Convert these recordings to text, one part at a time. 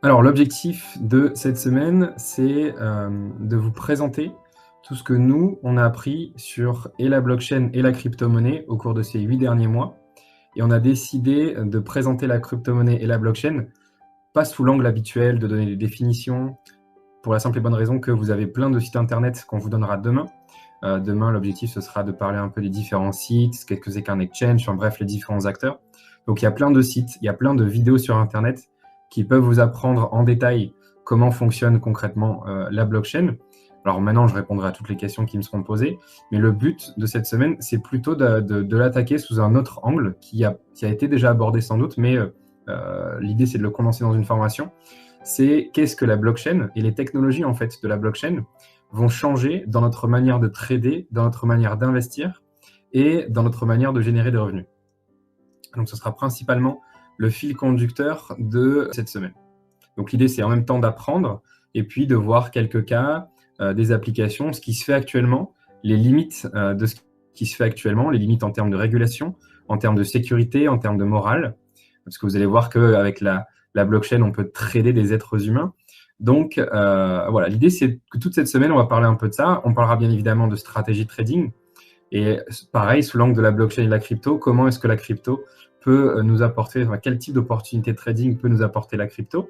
Alors, l'objectif de cette semaine, c'est de vous présenter tout ce que nous, on a appris sur et la blockchain et la crypto-monnaie au cours de ces 8 derniers mois. Et on a décidé de présenter la crypto-monnaie et la blockchain, pas sous l'angle habituel de donner des définitions, pour la simple et bonne raison que vous avez plein de sites internet qu'on vous donnera demain. Demain, l'objectif, ce sera de parler un peu des différents sites, qu'est-ce que c'est qu'un exchange, enfin bref, les différents acteurs. Donc, il y a plein de sites, il y a plein de vidéos sur Internet qui peuvent vous apprendre en détail comment fonctionne concrètement la blockchain. Alors maintenant, je répondrai à toutes les questions qui me seront posées, mais le but de cette semaine, c'est plutôt de l'attaquer sous un autre angle qui a été déjà abordé sans doute, mais l'idée, c'est de le condenser dans une formation. C'est qu'est-ce que la blockchain et les technologies en fait de la blockchain vont changer dans notre manière de trader, dans notre manière d'investir et dans notre manière de générer des revenus. Donc, ce sera principalement le fil conducteur de cette semaine. Donc, l'idée, c'est en même temps d'apprendre et puis de voir quelques cas, des applications, ce qui se fait actuellement, les limites de ce qui se fait actuellement, les limites en termes de régulation, en termes de sécurité, en termes de morale. Parce que vous allez voir qu'avec la blockchain, on peut trader des êtres humains. Donc, voilà, l'idée, c'est que toute cette semaine, on va parler un peu de ça. On parlera bien évidemment de stratégie de trading. Et pareil, sous l'angle de la blockchain et de la crypto, comment est-ce que la crypto peut nous apporter, enfin, quel type d'opportunité de trading peut nous apporter la crypto.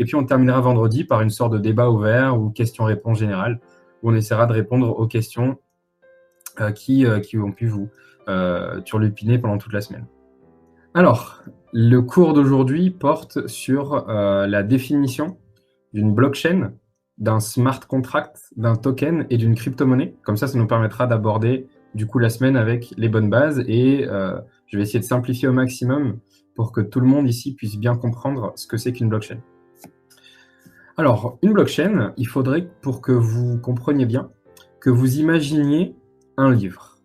Et puis, on terminera vendredi par une sorte de débat ouvert ou questions-réponses générales, où on essaiera de répondre aux questions qui ont pu vous turlupiner pendant toute la semaine. Alors, le cours d'aujourd'hui porte sur la définition d'une blockchain, d'un smart contract, d'un token et d'une crypto-monnaie. Comme ça nous permettra d'aborder du coup la semaine avec les bonnes bases et je vais essayer de simplifier au maximum pour que tout le monde ici puisse bien comprendre ce que c'est qu'une blockchain. Alors, une blockchain, il faudrait, pour que vous compreniez bien, que vous imaginiez un livre.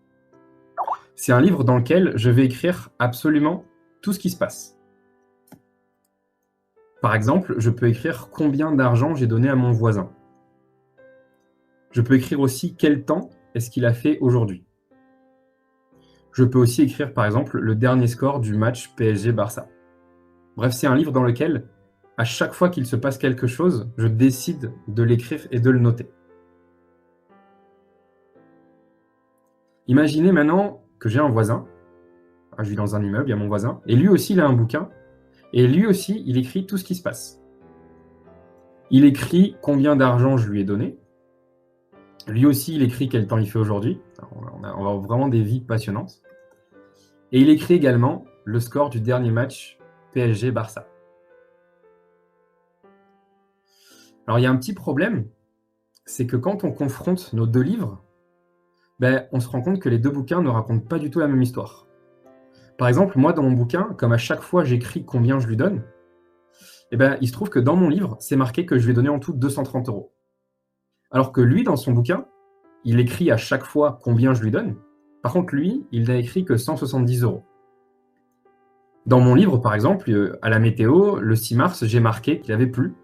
C'est un livre dans lequel je vais écrire absolument tout ce qui se passe. Par exemple, je peux écrire combien d'argent j'ai donné à mon voisin. Je peux écrire aussi quel temps est-ce qu'il a fait aujourd'hui. Je peux aussi écrire, par exemple, le dernier score du match PSG-Barça. Bref, c'est un livre dans lequel, à chaque fois qu'il se passe quelque chose, je décide de l'écrire et de le noter. Imaginez maintenant que j'ai un voisin. Je vis dans un immeuble, il y a mon voisin. Et lui aussi, il a un bouquin. Et lui aussi, il écrit tout ce qui se passe. Il écrit combien d'argent je lui ai donné. Lui aussi, il écrit quel temps il fait aujourd'hui. On a vraiment des vies passionnantes. Et il écrit également le score du dernier match PSG-Barça. Alors, il y a un petit problème, c'est que quand on confronte nos deux livres, on se rend compte que les deux bouquins ne racontent pas du tout la même histoire. Par exemple, moi, dans mon bouquin, comme à chaque fois j'écris combien je lui donne, il se trouve que dans mon livre, c'est marqué que je lui ai donné en tout 230 €. Alors que lui, dans son bouquin, il écrit à chaque fois combien je lui donne. Par contre, lui, il n'a écrit que 170 €. Dans mon livre, par exemple, à la météo, le 6 mars, j'ai marqué qu'il avait plu.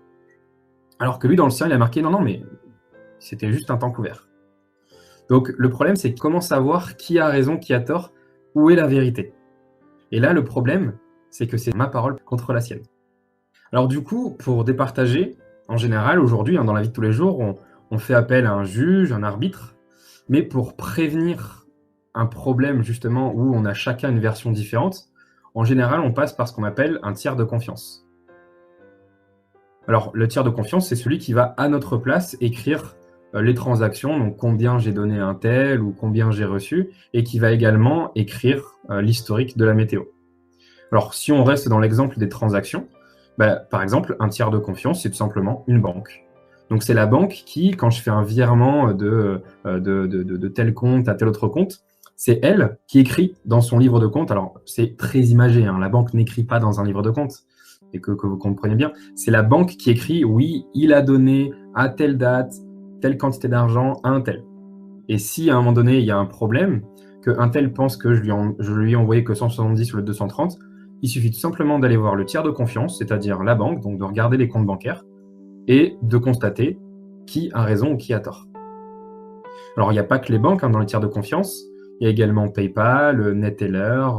Alors que lui, dans le sien, il a marqué non, mais c'était juste un temps couvert. Donc, le problème, c'est comment savoir qui a raison, qui a tort, où est la vérité. Et là, le problème, c'est que c'est ma parole contre la sienne. Alors du coup, pour départager, en général, aujourd'hui, dans la vie de tous les jours, on fait appel à un juge, un arbitre, mais pour prévenir un problème justement où on a chacun une version différente, en général, on passe par ce qu'on appelle un tiers de confiance. Alors, le tiers de confiance, c'est celui qui va à notre place écrire les transactions, donc combien j'ai donné à un tel ou combien j'ai reçu, et qui va également écrire l'historique de la météo. Alors, si on reste dans l'exemple des transactions, par exemple, un tiers de confiance, c'est tout simplement une banque. Donc, c'est la banque qui, quand je fais un virement de tel compte à tel autre compte, c'est elle qui écrit dans son livre de compte. Alors, c'est très imagé, hein, la banque n'écrit pas dans un livre de compte, et que vous compreniez bien. C'est la banque qui écrit, oui, il a donné à telle date, telle quantité d'argent à un tel. Et si à un moment donné, il y a un problème, qu'un tel pense que je lui ai envoyé que 170 sur le 230, il suffit tout simplement d'aller voir le tiers de confiance, c'est-à-dire la banque, donc de regarder les comptes bancaires, et de constater qui a raison ou qui a tort. Alors, il n'y a pas que les banques dans les tiers de confiance, il y a également PayPal, NetTeller,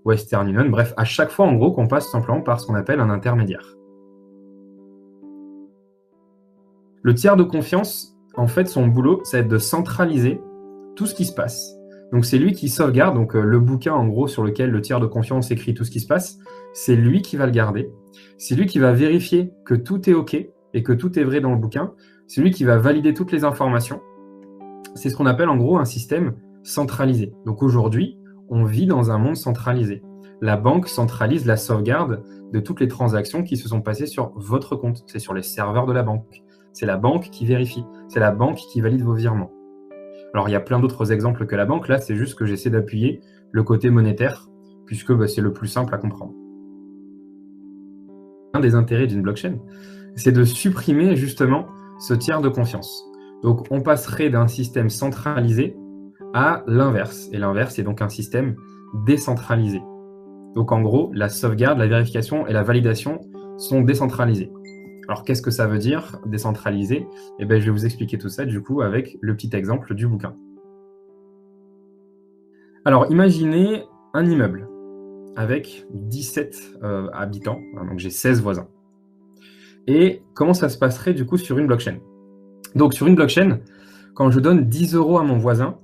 Western Union, bref, à chaque fois, en gros, qu'on passe simplement par ce qu'on appelle un intermédiaire. Le tiers de confiance, en fait, son boulot, ça va être de centraliser tout ce qui se passe. Donc, c'est lui qui sauvegarde. Donc, le bouquin, en gros, sur lequel le tiers de confiance écrit tout ce qui se passe, c'est lui qui va le garder. C'est lui qui va vérifier que tout est OK et que tout est vrai dans le bouquin. C'est lui qui va valider toutes les informations. C'est ce qu'on appelle, en gros, un système centralisé. Donc, aujourd'hui, on vit dans un monde centralisé. La banque centralise la sauvegarde de toutes les transactions qui se sont passées sur votre compte. C'est sur les serveurs de la banque. C'est la banque qui vérifie. C'est la banque qui valide vos virements. Alors, il y a plein d'autres exemples que la banque. Là, c'est juste que j'essaie d'appuyer le côté monétaire, puisque c'est le plus simple à comprendre. Un des intérêts d'une blockchain, c'est de supprimer justement ce tiers de confiance. Donc, on passerait d'un système centralisé à l'inverse. Et l'inverse est donc un système décentralisé. Donc, en gros, la sauvegarde, la vérification et la validation sont décentralisées. Alors, qu'est-ce que ça veut dire, décentralisé? Eh bien, je vais vous expliquer tout ça, du coup, avec le petit exemple du bouquin. Alors, imaginez un immeuble avec 17 habitants, donc j'ai 16 voisins. Et comment ça se passerait, du coup, sur une blockchain? Donc, sur une blockchain, quand je donne 10 € à mon voisin,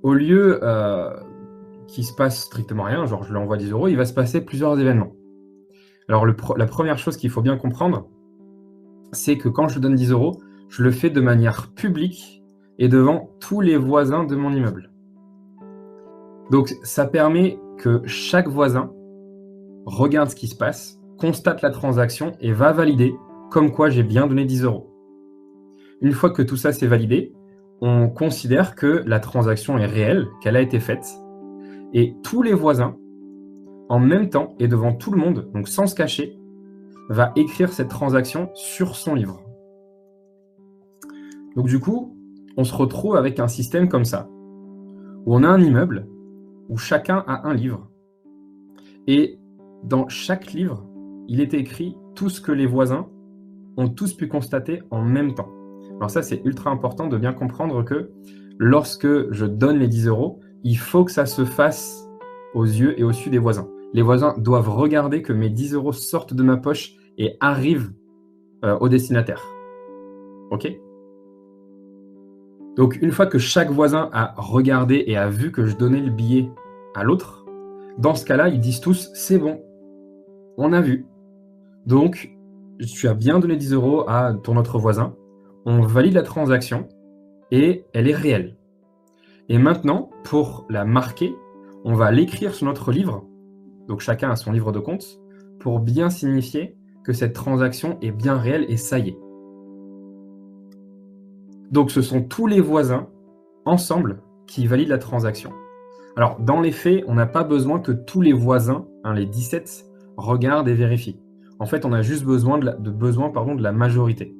au lieu qu'il se passe strictement rien, genre je lui envoie 10 €, il va se passer plusieurs événements. Alors, la première chose qu'il faut bien comprendre, c'est que quand je donne 10 €, je le fais de manière publique et devant tous les voisins de mon immeuble. Donc, ça permet que chaque voisin regarde ce qui se passe, constate la transaction et va valider comme quoi j'ai bien donné 10 €. Une fois que tout ça c'est validé, on considère que la transaction est réelle, qu'elle a été faite, et tous les voisins, en même temps et devant tout le monde, donc sans se cacher, va écrire cette transaction sur son livre. Donc du coup, on se retrouve avec un système comme ça, où on a un immeuble, où chacun a un livre. Et dans chaque livre, il est écrit tout ce que les voisins ont tous pu constater en même temps. Alors ça, c'est ultra important de bien comprendre que lorsque je donne les 10 €, il faut que ça se fasse aux yeux et au su des voisins. Les voisins doivent regarder que mes 10 € sortent de ma poche et arrivent au destinataire. OK? Donc, une fois que chaque voisin a regardé et a vu que je donnais le billet à l'autre, dans ce cas-là, ils disent tous « c'est bon, on a vu ». Donc, tu as bien donné 10 € à ton autre voisin, on valide la transaction et elle est réelle. Et maintenant, pour la marquer, on va l'écrire sur notre livre, donc chacun a son livre de compte, pour bien signifier que cette transaction est bien réelle et ça y est. Donc ce sont tous les voisins, ensemble, qui valident la transaction. Alors, dans les faits, on n'a pas besoin que tous les voisins, les 17, regardent et vérifient. En fait, on a juste besoin de la majorité.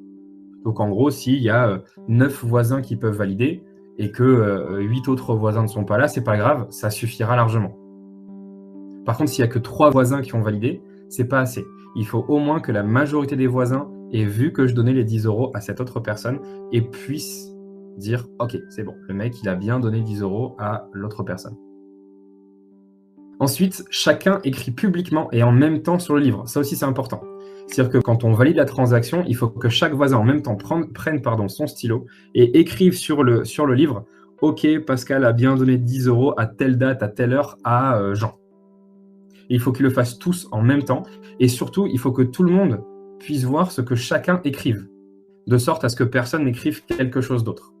Donc en gros, s'il y a 9 voisins qui peuvent valider et que 8 autres voisins ne sont pas là, c'est pas grave, ça suffira largement. Par contre, s'il n'y a que 3 voisins qui ont validé, c'est pas assez. Il faut au moins que la majorité des voisins aient vu que je donnais les 10 € à cette autre personne et puissent dire « Ok, c'est bon, le mec, il a bien donné 10 € à l'autre personne. » Ensuite, chacun écrit publiquement et en même temps sur le livre. Ça aussi, c'est important. C'est-à-dire que quand on valide la transaction, il faut que chaque voisin en même temps prenne son stylo et écrive sur le livre « Ok, Pascal a bien donné 10 € à telle date, à telle heure à Jean. » Il faut qu'ils le fassent tous en même temps. Et surtout, il faut que tout le monde puisse voir ce que chacun écrive, de sorte à ce que personne n'écrive quelque chose d'autre.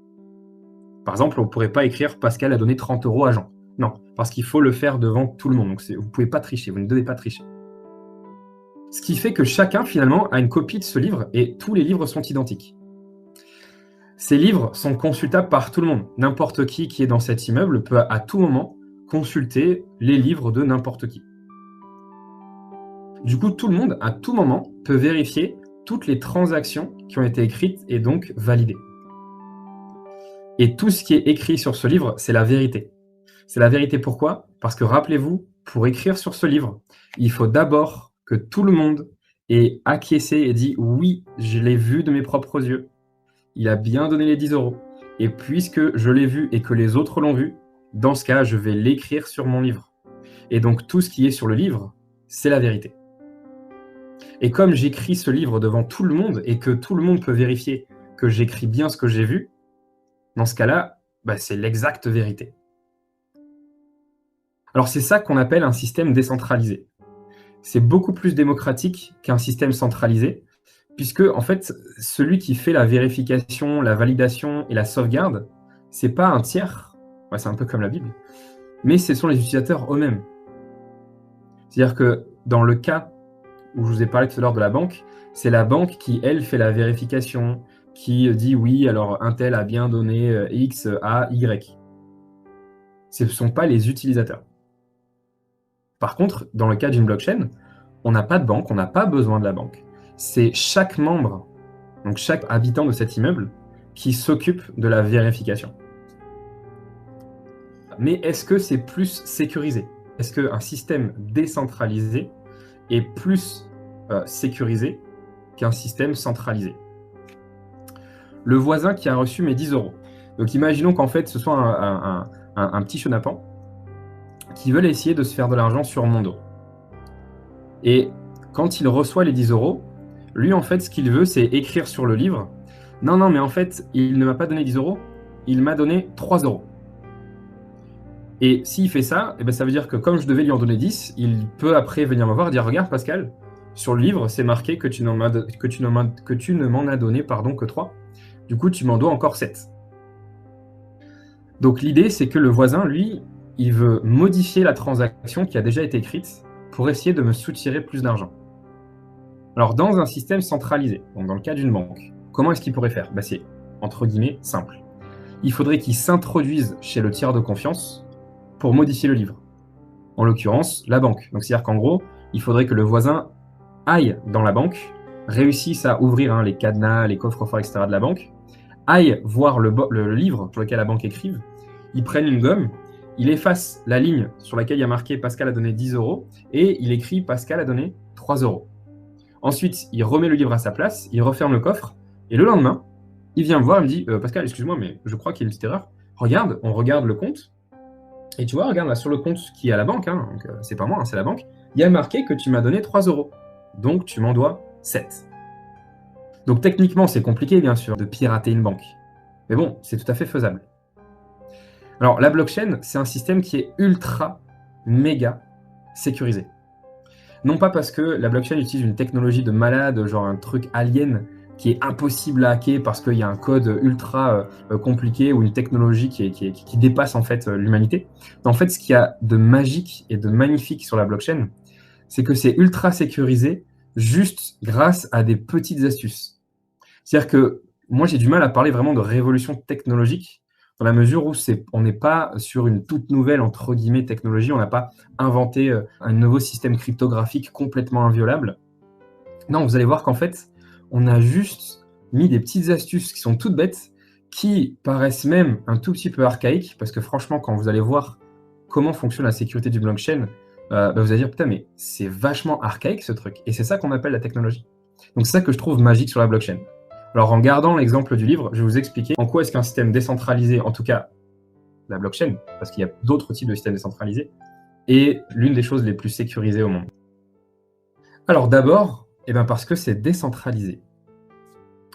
Par exemple, on ne pourrait pas écrire « Pascal a donné 30 € à Jean ». Non, parce qu'il faut le faire devant tout le monde. Donc vous ne pouvez pas tricher, vous ne devez pas tricher. Ce qui fait que chacun, finalement, a une copie de ce livre et tous les livres sont identiques. Ces livres sont consultables par tout le monde. N'importe qui est dans cet immeuble peut à tout moment consulter les livres de n'importe qui. Du coup, tout le monde, à tout moment, peut vérifier toutes les transactions qui ont été écrites et donc validées. Et tout ce qui est écrit sur ce livre, c'est la vérité. C'est la vérité pourquoi? Parce que rappelez-vous, pour écrire sur ce livre, il faut d'abord que tout le monde ait acquiescé et dit « Oui, je l'ai vu de mes propres yeux. Il a bien donné les 10 €. Et puisque je l'ai vu et que les autres l'ont vu, dans ce cas, je vais l'écrire sur mon livre. Et donc, tout ce qui est sur le livre, c'est la vérité. Et comme j'écris ce livre devant tout le monde et que tout le monde peut vérifier que j'écris bien ce que j'ai vu, dans ce cas-là, c'est l'exacte vérité. Alors c'est ça qu'on appelle un système décentralisé. C'est beaucoup plus démocratique qu'un système centralisé, puisque en fait, celui qui fait la vérification, la validation et la sauvegarde, c'est pas un tiers, c'est un peu comme la Bible, mais ce sont les utilisateurs eux-mêmes. C'est-à-dire que dans le cas où je vous ai parlé tout à l'heure de la banque, c'est la banque qui, elle, fait la vérification, qui dit oui, alors un tel a bien donné X à Y. Ce ne sont pas les utilisateurs. Par contre, dans le cas d'une blockchain, on n'a pas de banque, on n'a pas besoin de la banque. C'est chaque membre, donc chaque habitant de cet immeuble, qui s'occupe de la vérification. Mais est-ce que c'est plus sécurisé? Est-ce qu'un système décentralisé est plus sécurisé qu'un système centralisé? Le voisin qui a reçu mes 10 euros. Donc imaginons qu'en fait ce soit un petit chenapan qui veut essayer de se faire de l'argent sur mon dos. Et quand il reçoit les 10 euros, lui en fait ce qu'il veut c'est écrire sur le livre « Non, mais en fait il ne m'a pas donné 10 euros, il m'a donné 3 euros ». Et s'il fait ça, ça veut dire que comme je devais lui en donner 10, il peut après venir me voir et dire « Regarde Pascal, sur le livre c'est marqué que tu ne m'en as donné que 3. Du coup tu m'en dois encore 7. » Donc l'idée c'est que le voisin, lui, il veut modifier la transaction qui a déjà été écrite pour essayer de me soutirer plus d'argent. Alors dans un système centralisé, donc dans le cas d'une banque, comment est-ce qu'il pourrait faire? C'est, entre guillemets, simple. Il faudrait qu'il s'introduise chez le tiers de confiance pour modifier le livre. En l'occurrence, la banque. Donc c'est-à-dire qu'en gros, il faudrait que le voisin aille dans la banque, réussisse à ouvrir les cadenas, les coffres-forts, etc. de la banque, aille voir le livre sur lequel la banque écrive, il prenne une gomme, il efface la ligne sur laquelle il y a marqué Pascal a donné 10 euros et il écrit Pascal a donné 3 euros. Ensuite, il remet le livre à sa place, il referme le coffre et le lendemain, il vient me voir et me dit Pascal, excuse-moi, mais je crois qu'il y a une petite erreur. Regarde, on regarde le compte et tu vois, regarde là sur le compte qui est à la banque, donc c'est pas moi, c'est la banque, il y a marqué que tu m'as donné 3 euros. Donc tu m'en dois 7. Donc techniquement, c'est compliqué bien sûr de pirater une banque. Mais bon, c'est tout à fait faisable. Alors la blockchain, c'est un système qui est ultra, méga sécurisé. Non pas parce que la blockchain utilise une technologie de malade, genre un truc alien qui est impossible à hacker parce qu'il y a un code ultra compliqué ou une technologie qui dépasse en fait l'humanité. En fait, ce qu'il y a de magique et de magnifique sur la blockchain, c'est que c'est ultra sécurisé juste grâce à des petites astuces. C'est-à-dire que moi, j'ai du mal à parler vraiment de révolution technologique dans la mesure où on n'est pas sur une toute nouvelle, entre guillemets, technologie. On n'a pas inventé un nouveau système cryptographique complètement inviolable. Non, vous allez voir qu'en fait, on a juste mis des petites astuces qui sont toutes bêtes, qui paraissent même un tout petit peu archaïques, parce que franchement, quand vous allez voir comment fonctionne la sécurité du blockchain, vous allez dire, putain, mais c'est vachement archaïque ce truc. Et c'est ça qu'on appelle la technologie. Donc c'est ça que je trouve magique sur la blockchain. Alors en gardant l'exemple du livre, je vais vous expliquer en quoi est-ce qu'un système décentralisé, en tout cas la blockchain, parce qu'il y a d'autres types de systèmes décentralisés, est l'une des choses les plus sécurisées au monde. Alors d'abord, parce que c'est décentralisé.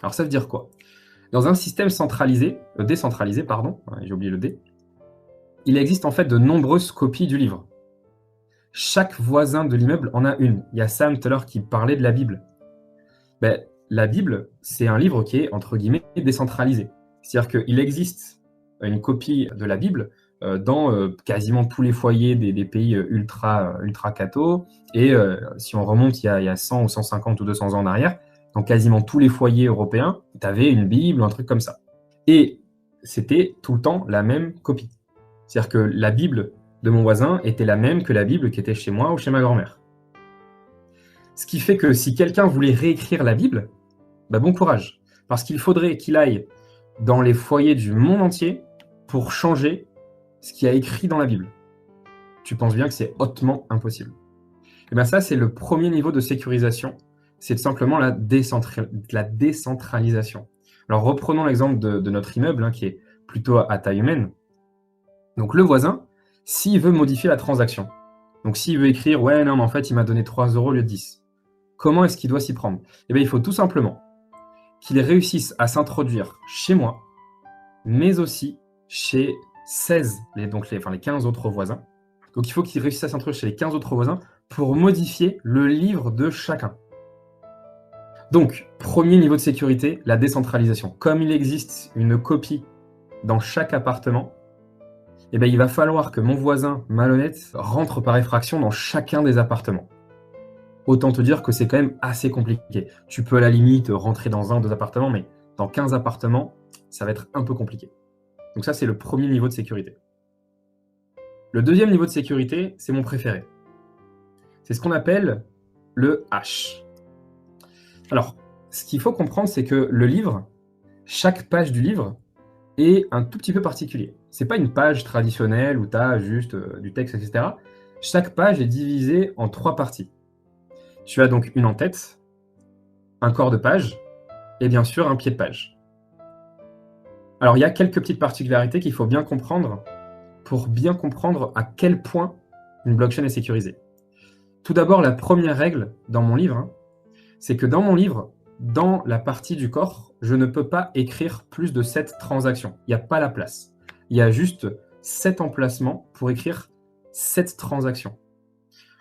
Alors ça veut dire quoi? Dans un système décentralisé, j'ai oublié le D, il existe en fait de nombreuses copies du livre. Chaque voisin de l'immeuble en a une. Il y a Sam tout à l'heure qui parlait de la Bible. La Bible, c'est un livre qui est, entre guillemets, décentralisé. C'est-à-dire qu'il existe une copie de la Bible dans quasiment tous les foyers des pays ultra cathos. Et si on remonte il y a 100 ou 150 ou 200 ans en arrière, dans quasiment tous les foyers européens, tu avais une Bible, un truc comme ça. Et c'était tout le temps la même copie. C'est-à-dire que la Bible de mon voisin était la même que la Bible qui était chez moi ou chez ma grand-mère. Ce qui fait que si quelqu'un voulait réécrire la Bible, bon courage. Parce qu'il faudrait qu'il aille dans les foyers du monde entier pour changer ce qu'il y a écrit dans la Bible. Tu penses bien que c'est hautement impossible. Et ça, c'est le premier niveau de sécurisation. C'est simplement la décentralisation. Alors reprenons l'exemple de notre immeuble, qui est plutôt à taille humaine. Donc le voisin, s'il veut modifier la transaction, donc s'il veut écrire « Ouais, non, mais en fait, il m'a donné 3 euros au lieu de 10 », comment est-ce qu'il doit s'y prendre? Il faut tout simplement qu'ils réussissent à s'introduire chez moi, mais aussi chez 16, les 15 autres voisins. Donc il faut qu'ils réussissent à s'introduire chez les 15 autres voisins pour modifier le livre de chacun. Donc, premier niveau de sécurité, la décentralisation. Comme il existe une copie dans chaque appartement, eh ben, il va falloir que mon voisin malhonnête rentre par effraction dans chacun des appartements. Autant te dire que c'est quand même assez compliqué. Tu peux à la limite rentrer dans un ou deux appartements, mais dans 15 appartements, ça va être un peu compliqué. Donc ça, c'est le premier niveau de sécurité. Le deuxième niveau de sécurité, c'est mon préféré. C'est ce qu'on appelle le hash. Alors, ce qu'il faut comprendre, c'est que le livre, chaque page du livre est un tout petit peu particulier. C'est pas une page traditionnelle où tu as juste du texte, etc. Chaque page est divisée en 3 parties. Tu as donc une en-tête, un corps de page et bien sûr un pied de page. Alors, il y a quelques petites particularités qu'il faut bien comprendre pour bien comprendre à quel point une blockchain est sécurisée. Tout d'abord, la première règle dans mon livre, c'est que dans mon livre, dans la partie du corps, je ne peux pas écrire plus de 7 transactions. Il n'y a pas la place. Il y a juste 7 emplacements pour écrire 7 transactions.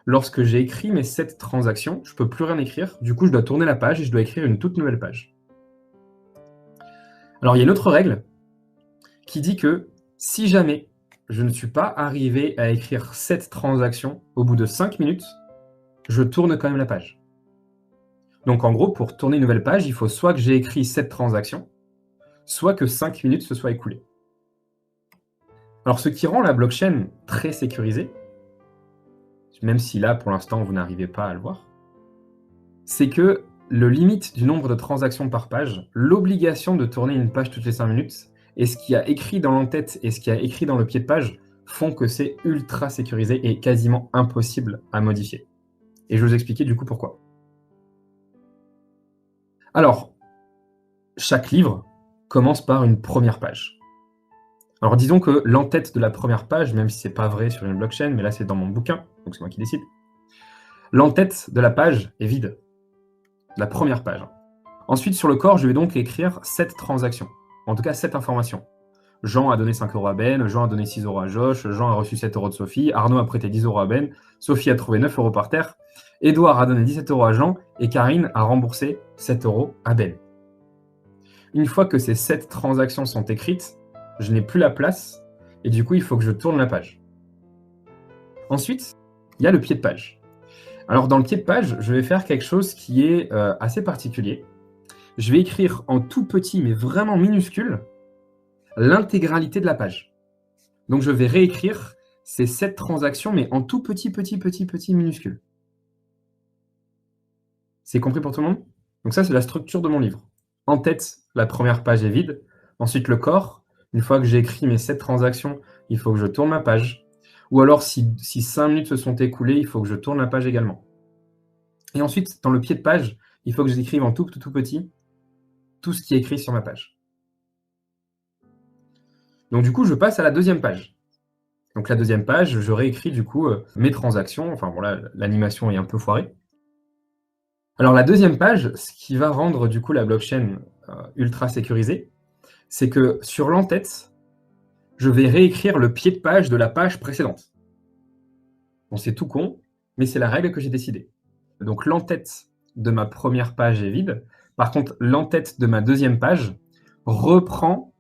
Lorsque j'ai écrit mes 7 transactions, je ne peux plus rien écrire. Du coup, je dois tourner la page et je dois écrire une toute nouvelle page. Alors, il y a une autre règle qui dit que si jamais je ne suis pas arrivé à écrire 7 transactions au bout de 5 minutes, je tourne quand même la page. Donc en gros, pour tourner une nouvelle page, il faut soit que j'ai écrit 7 transactions, soit que 5 minutes se soient écoulées. Alors ce qui rend la blockchain très sécurisée, même si là pour l'instant vous n'arrivez pas à le voir, c'est que le limite du nombre de transactions par page, l'obligation de tourner une page toutes les 5 minutes, et ce qui a écrit dans l'entête et ce qui a écrit dans le pied de page font que c'est ultra sécurisé et quasiment impossible à modifier. Et je vais vous expliquer du coup pourquoi. Alors, chaque livre commence par une première page. Alors disons que l'entête de la première page, même si c'est pas vrai sur une blockchain, mais là c'est dans mon bouquin, donc c'est moi qui décide, l'entête de la page est vide. La première page. Ensuite, sur le corps, je vais donc écrire 7 transactions. En tout cas, 7 informations. Jean a donné 5 € à Ben, Jean a donné 6 € à Josh, Jean a reçu 7 € de Sophie, Arnaud a prêté 10 € à Ben, Sophie a trouvé 9 € par terre, Édouard a donné 17 € à Jean et Karine a remboursé 7 € à Ben. Une fois que ces 7 transactions sont écrites, je n'ai plus la place et du coup, il faut que je tourne la page. Ensuite, il y a le pied de page. Alors, dans le pied de page, je vais faire quelque chose qui est assez particulier. Je vais écrire en tout petit, mais vraiment minuscule, l'intégralité de la page. Donc, je vais réécrire ces 7 transactions, mais en tout petit minuscule. C'est compris pour tout le monde? Donc ça, c'est la structure de mon livre. En tête, la première page est vide. Ensuite, le corps. Une fois que j'ai écrit mes 7 transactions, il faut que je tourne ma page. Ou alors, si 5 minutes se sont écoulées, il faut que je tourne la page également. Et ensuite, dans le pied de page, il faut que j'écrive en tout petit tout ce qui est écrit sur ma page. Donc du coup, je passe à la deuxième page. Donc la deuxième page, je réécris du coup mes transactions. Enfin voilà, l'animation est un peu foirée. Alors la deuxième page, ce qui va rendre du coup la blockchain ultra sécurisée, c'est que sur l'entête, je vais réécrire le pied de page de la page précédente. Bon, c'est tout con, mais c'est la règle que j'ai décidée. Donc l'entête de ma première page est vide. Par contre, l'entête de ma deuxième page reprend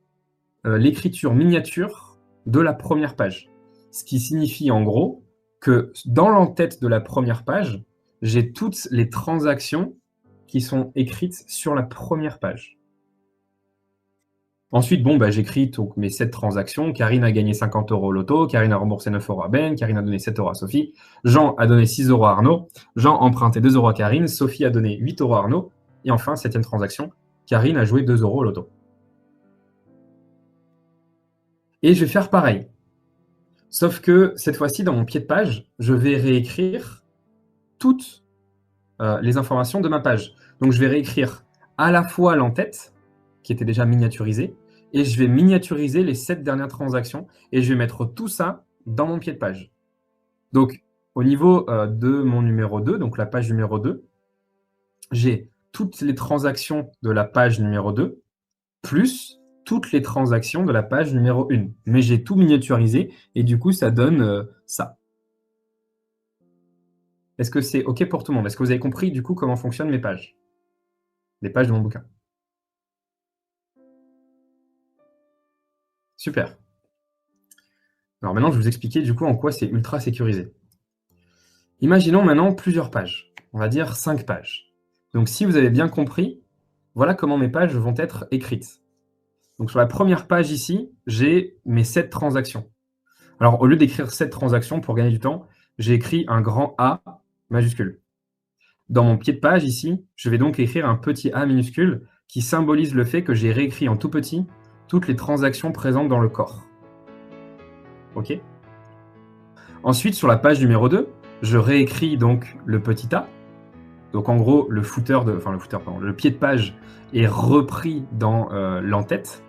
l'écriture miniature de la première page. Ce qui signifie en gros que dans l'entête de la première page, j'ai toutes les transactions qui sont écrites sur la première page. Ensuite, j'écris donc mes 7 transactions. Karine a gagné 50 € au loto, Karine a remboursé 9 € à Ben, Karine a donné 7 € à Sophie, Jean a donné 6 € à Arnaud, Jean a emprunté 2 € à Karine, Sophie a donné 8 € à Arnaud, et enfin, 7e transaction, Karine a joué 2 € au loto. Et je vais faire pareil. Sauf que cette fois-ci, dans mon pied de page, je vais réécrire toutes les informations de ma page. Donc je vais réécrire à la fois l'entête, qui était déjà miniaturisée, et je vais miniaturiser les 7 dernières transactions, et je vais mettre tout ça dans mon pied de page. Donc, au niveau de mon numéro 2, donc la page numéro 2, j'ai toutes les transactions de la page numéro 2, plus toutes les transactions de la page numéro 1. Mais j'ai tout miniaturisé, et du coup, ça donne ça. Est-ce que c'est OK pour tout le monde? Est-ce que vous avez compris, du coup, comment fonctionnent mes pages? Les pages de mon bouquin. Super. Alors maintenant, je vais vous expliquer, du coup, en quoi c'est ultra sécurisé. Imaginons maintenant plusieurs pages. On va dire 5 pages. Donc, si vous avez bien compris, voilà comment mes pages vont être écrites. Donc, sur la première page ici, j'ai mes 7 transactions. Alors, au lieu d'écrire 7 transactions pour gagner du temps, j'ai écrit un grand A majuscule. Dans mon pied de page ici, je vais donc écrire un petit a minuscule qui symbolise le fait que j'ai réécrit en tout petit toutes les transactions présentes dans le corps. OK? Ensuite, sur la page numéro 2, je réécris donc le petit a. Donc en gros, le pied de page est repris dans l'entête.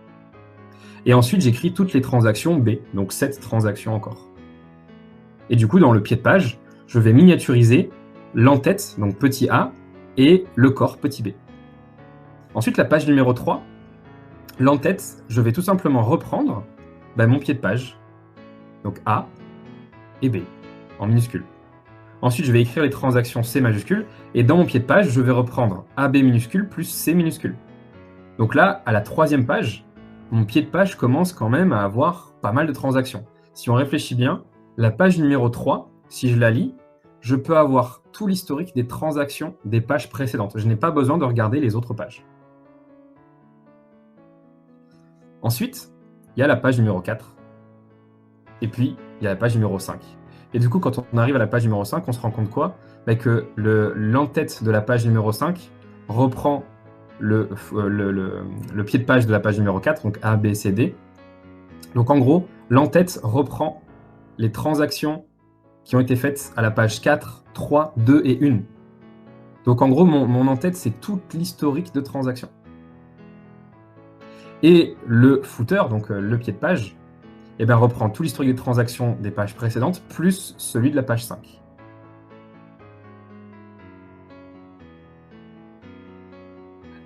Et ensuite, j'écris toutes les transactions B, donc 7 transactions encore. Et du coup, dans le pied de page, je vais miniaturiser l'entête, donc petit a, et le corps, petit b. Ensuite, la page numéro 3, l'entête, je vais tout simplement reprendre mon pied de page, donc A et B, en minuscule. Ensuite, je vais écrire les transactions C majuscule, et dans mon pied de page, je vais reprendre AB minuscule plus C minuscule. Donc là, à la 3e page, mon pied de page commence quand même à avoir pas mal de transactions. Si on réfléchit bien, la page numéro 3, si je la lis, je peux avoir tout l'historique des transactions des pages précédentes. Je n'ai pas besoin de regarder les autres pages. Ensuite, il y a la page numéro 4. Et puis, il y a la page numéro 5. Et du coup, quand on arrive à la page numéro 5, on se rend compte quoi? Que l'entête de la page numéro 5 reprend le pied de page de la page numéro 4, donc A, B, C, D. Donc en gros, l'entête reprend les transactions qui ont été faites à la page 4, 3, 2 et 1. Donc en gros, mon en-tête, c'est toute l'historique de transactions. Et le footer, donc le pied de page, reprend tout l'historique des transactions des pages précédentes, plus celui de la page 5.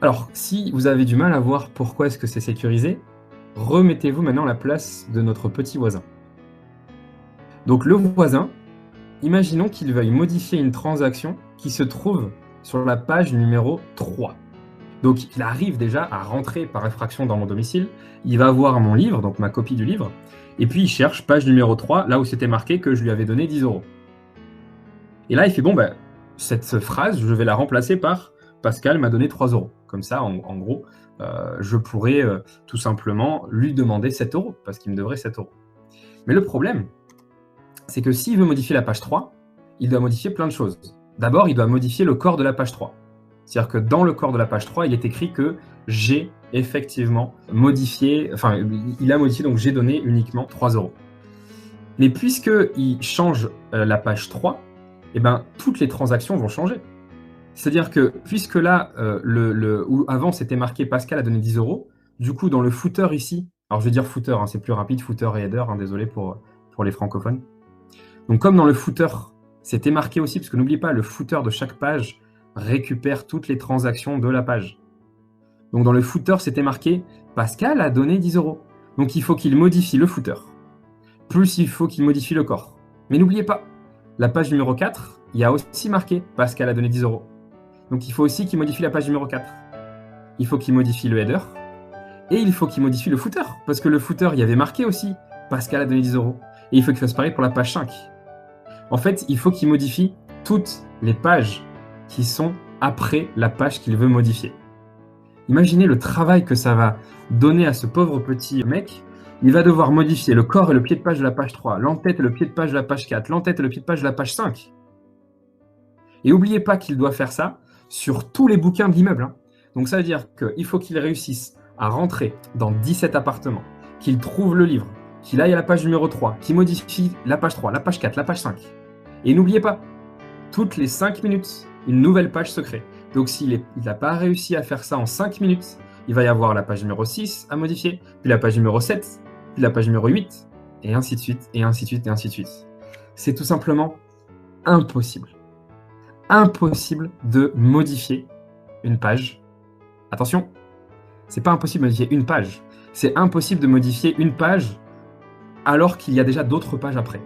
Alors, si vous avez du mal à voir pourquoi est-ce que c'est sécurisé, remettez-vous maintenant à la place de notre petit voisin. Donc le voisin, imaginons qu'il veuille modifier une transaction qui se trouve sur la page numéro 3. Donc il arrive déjà à rentrer par effraction dans mon domicile, il va voir mon livre, donc ma copie du livre, et puis il cherche page numéro 3, là où c'était marqué que je lui avais donné 10 €. Et là il fait, bon, cette phrase, je vais la remplacer par Pascal m'a donné 3 €. Comme ça, en gros, je pourrais tout simplement lui demander 7 €, parce qu'il me devrait 7 €. Mais le problème, c'est que s'il veut modifier la page 3, il doit modifier plein de choses. D'abord, il doit modifier le corps de la page 3. C'est-à-dire que dans le corps de la page 3, il est écrit que j'ai effectivement modifié, il a modifié, donc j'ai donné uniquement 3 €. Mais puisqu'il change la page 3, toutes les transactions vont changer. C'est-à-dire que puisque là, où avant c'était marqué Pascal a donné 10 €, du coup dans le footer ici, alors je vais dire footer, c'est plus rapide, footer et header, désolé pour les francophones. Donc comme dans le footer, c'était marqué aussi, parce que n'oubliez pas, le footer de chaque page récupère toutes les transactions de la page. Donc dans le footer, c'était marqué Pascal a donné 10 €. Donc il faut qu'il modifie le footer. Plus il faut qu'il modifie le corps. Mais n'oubliez pas, la page numéro 4, il y a aussi marqué Pascal a donné 10 €. Donc il faut aussi qu'il modifie la page numéro 4. Il faut qu'il modifie le header. Et il faut qu'il modifie le footer. Parce que le footer, il y avait marqué aussi Pascal a donné 10 €. Et il faut qu'il fasse pareil pour la page 5. En fait, il faut qu'il modifie toutes les pages qui sont après la page qu'il veut modifier. Imaginez le travail que ça va donner à ce pauvre petit mec. Il va devoir modifier le corps et le pied de page de la page 3, l'entête et le pied de page de la page 4, l'entête et le pied de page de la page 5. Et n'oubliez pas qu'il doit faire ça sur tous les bouquins de l'immeuble. Donc ça veut dire qu'il faut qu'il réussisse à rentrer dans 17 appartements, qu'il trouve le livre, qu'il aille à la page numéro 3, qu'il modifie la page 3, la page 4, la page 5. Et n'oubliez pas, toutes les 5 minutes, une nouvelle page se crée. Donc s'il n'a pas réussi à faire ça en 5 minutes, il va y avoir la page numéro 6 à modifier, puis la page numéro 7, puis la page numéro 8, et ainsi de suite, et ainsi de suite, et ainsi de suite. C'est tout simplement impossible. Impossible de modifier une page. Attention, c'est pas impossible de modifier une page. C'est impossible de modifier une page alors qu'il y a déjà d'autres pages après.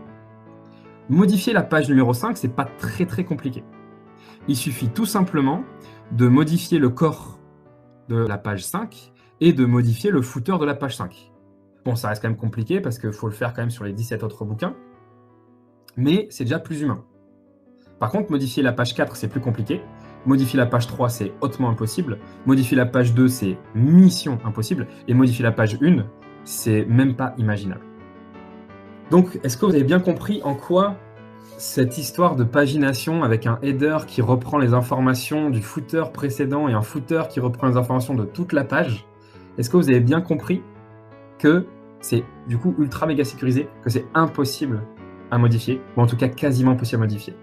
Modifier la page numéro 5, c'est pas très très compliqué. Il suffit tout simplement de modifier le corps de la page 5 et de modifier le footer de la page 5. Bon, ça reste quand même compliqué parce qu'il faut le faire quand même sur les 17 autres bouquins, mais c'est déjà plus humain. Par contre, modifier la page 4, c'est plus compliqué. Modifier la page 3, c'est hautement impossible. Modifier la page 2, c'est mission impossible. Et modifier la page 1, c'est même pas imaginable. Donc, est-ce que vous avez bien compris en quoi cette histoire de pagination avec un header qui reprend les informations du footer précédent et un footer qui reprend les informations de toute la page, est-ce que vous avez bien compris que c'est du coup ultra méga sécurisé, que c'est impossible à modifier, ou en tout cas quasiment impossible à modifier?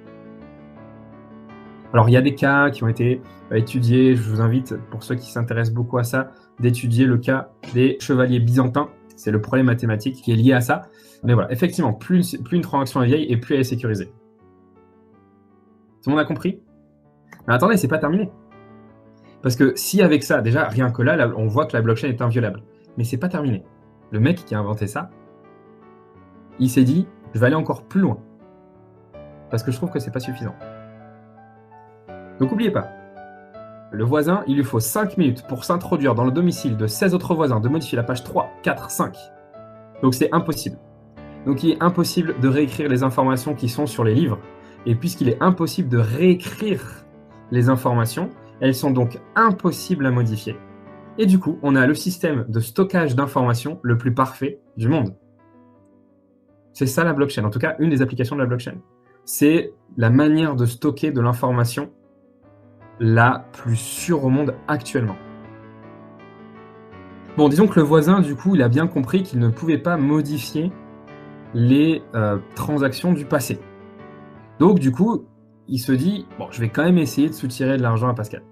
Alors, il y a des cas qui ont été étudiés. Je vous invite, pour ceux qui s'intéressent beaucoup à ça, d'étudier le cas des chevaliers byzantins. C'est le problème mathématique qui est lié à ça. Mais voilà, effectivement, plus une transaction est vieille et plus elle est sécurisée. Tout le monde a compris? Mais attendez, c'est pas terminé. Parce que si avec ça, déjà, rien que là, on voit que la blockchain est inviolable. Mais c'est pas terminé. Le mec qui a inventé ça, il s'est dit, je vais aller encore plus loin. Parce que je trouve que c'est pas suffisant. Donc n'oubliez pas, le voisin, il lui faut 5 minutes pour s'introduire dans le domicile de 16 autres voisins, de modifier la page 3, 4, 5. Donc c'est impossible. Donc il est impossible de réécrire les informations qui sont sur les livres. Et puisqu'il est impossible de réécrire les informations, elles sont donc impossibles à modifier. Et du coup, on a le système de stockage d'informations le plus parfait du monde. C'est ça la blockchain, en tout cas une des applications de la blockchain. C'est la manière de stocker de l'information la plus sûre au monde actuellement. Bon, disons que le voisin, du coup, il a bien compris qu'il ne pouvait pas modifier les transactions du passé. Donc, du coup, il se dit, bon, je vais quand même essayer de soutirer de l'argent à Pascal.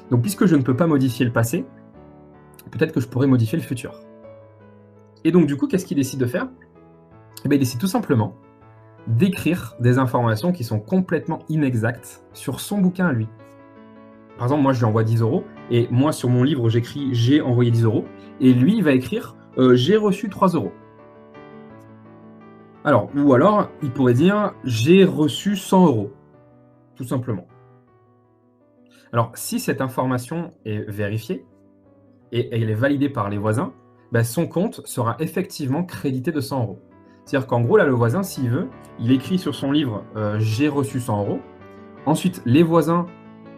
Donc, puisque je ne peux pas modifier le passé, peut-être que je pourrais modifier le futur. Et donc, du coup, qu'est-ce qu'il décide de faire? Eh bien, il décide tout simplement d'écrire des informations qui sont complètement inexactes sur son bouquin à lui. Par exemple, moi, je lui envoie 10 €, et moi, sur mon livre, j'écris « j'ai envoyé 10 €», et lui, il va écrire « j'ai reçu 3 €». Alors, ou alors, il pourrait dire « j'ai reçu 100 €», tout simplement. Alors, si cette information est vérifiée, et elle est validée par les voisins, ben, son compte sera effectivement crédité de 100 €. C'est-à-dire qu'en gros, là, le voisin, s'il veut, il écrit sur son livre « j'ai reçu 100 €». Ensuite, les voisins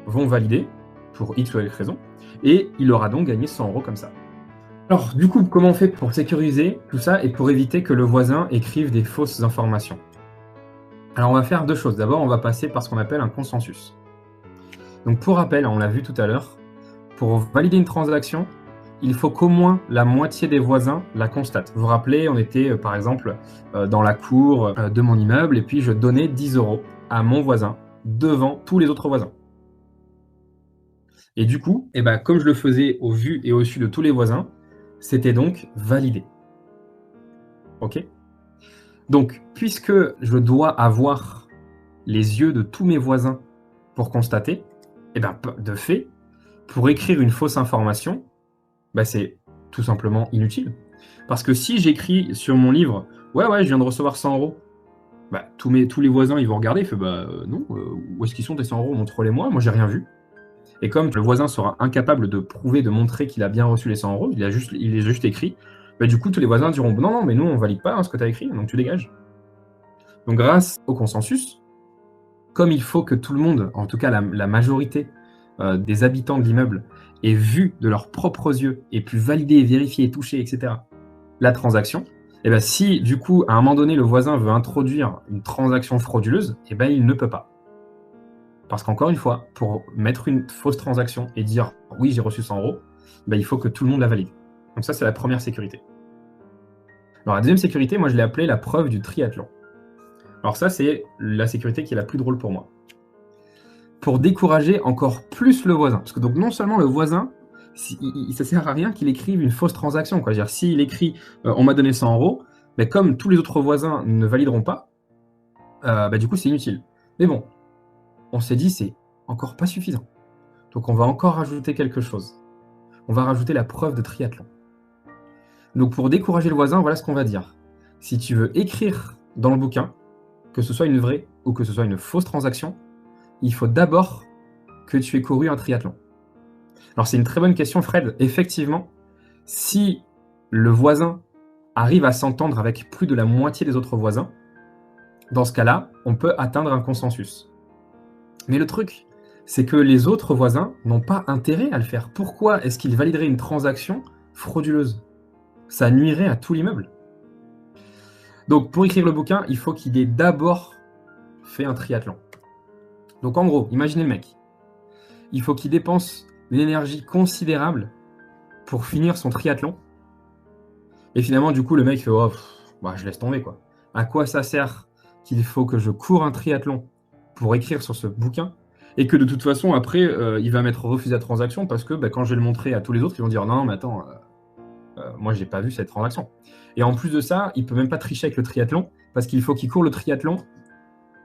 vont valider, pour X ou Y raison, et il aura donc gagné 100 € comme ça. Alors, du coup, comment on fait pour sécuriser tout ça et pour éviter que le voisin écrive des fausses informations? Alors, on va faire deux choses. D'abord, on va passer par ce qu'on appelle un consensus. Donc, pour rappel, on l'a vu tout à l'heure, pour valider une transaction, il faut qu'au moins la moitié des voisins la constatent. Vous vous rappelez, on était par exemple dans la cour de mon immeuble et puis je donnais 10 € à mon voisin devant tous les autres voisins. Et du coup, comme je le faisais au vu et au su de tous les voisins, c'était donc validé. Ok? Donc, puisque je dois avoir les yeux de tous mes voisins pour constater, de fait, pour écrire une fausse information, c'est tout simplement inutile. Parce que si j'écris sur mon livre « Ouais, je viens de recevoir 100 €, tous les voisins ils vont regarder, ils font non, où est-ce qu'ils sont tes 100 €, montre-les-moi, moi j'ai rien vu. Et comme le voisin sera incapable de prouver, de montrer qu'il a bien reçu les 100 €, il est juste écrit, du coup tous les voisins diront non, mais nous on valide pas ce que tu as écrit, donc tu dégages. Donc grâce au consensus, comme il faut que tout le monde, en tout cas la majorité des habitants de l'immeuble, aient vu de leurs propres yeux et pu valider, vérifier, toucher, etc. la transaction, si du coup à un moment donné le voisin veut introduire une transaction frauduleuse, il ne peut pas. Parce qu'encore une fois, pour mettre une fausse transaction et dire « oui, j'ai reçu 100 €, il faut que tout le monde la valide. » Donc ça, c'est la première sécurité. Alors la deuxième sécurité, moi je l'ai appelée la preuve du triathlon. Alors ça, c'est la sécurité qui est la plus drôle pour moi. Pour décourager encore plus le voisin. Parce que donc non seulement le voisin, ça ne sert à rien qu'il écrive une fausse transaction. C'est-à-dire s'il écrit on m'a donné 100 €, comme tous les autres voisins ne valideront pas, du coup c'est inutile. Mais bon, on s'est dit c'est encore pas suffisant. Donc on va encore rajouter quelque chose. On va rajouter la preuve de triathlon. Donc pour décourager le voisin, voilà ce qu'on va dire. Si tu veux écrire dans le bouquin, que ce soit une vraie ou que ce soit une fausse transaction, il faut d'abord que tu aies couru un triathlon. Alors c'est une très bonne question, Fred. Effectivement, si le voisin arrive à s'entendre avec plus de la moitié des autres voisins, dans ce cas-là, on peut atteindre un consensus. Mais le truc, c'est que les autres voisins n'ont pas intérêt à le faire. Pourquoi est-ce qu'ils valideraient une transaction frauduleuse? Ça nuirait à tout l'immeuble. Donc pour écrire le bouquin, il faut qu'il ait d'abord fait un triathlon. Donc en gros, imaginez le mec. Il faut qu'il dépense une énergie considérable pour finir son triathlon. Et finalement, du coup, le mec fait oh, je laisse tomber quoi. À quoi ça sert qu'il faut que je cours un triathlon pour écrire sur ce bouquin et que de toute façon, après, il va m'être refusé la transaction parce que quand je vais le montrer à tous les autres, ils vont dire non, mais attends, moi, j'ai pas vu cette transaction. Et en plus de ça, il peut même pas tricher avec le triathlon parce qu'il faut qu'il court le triathlon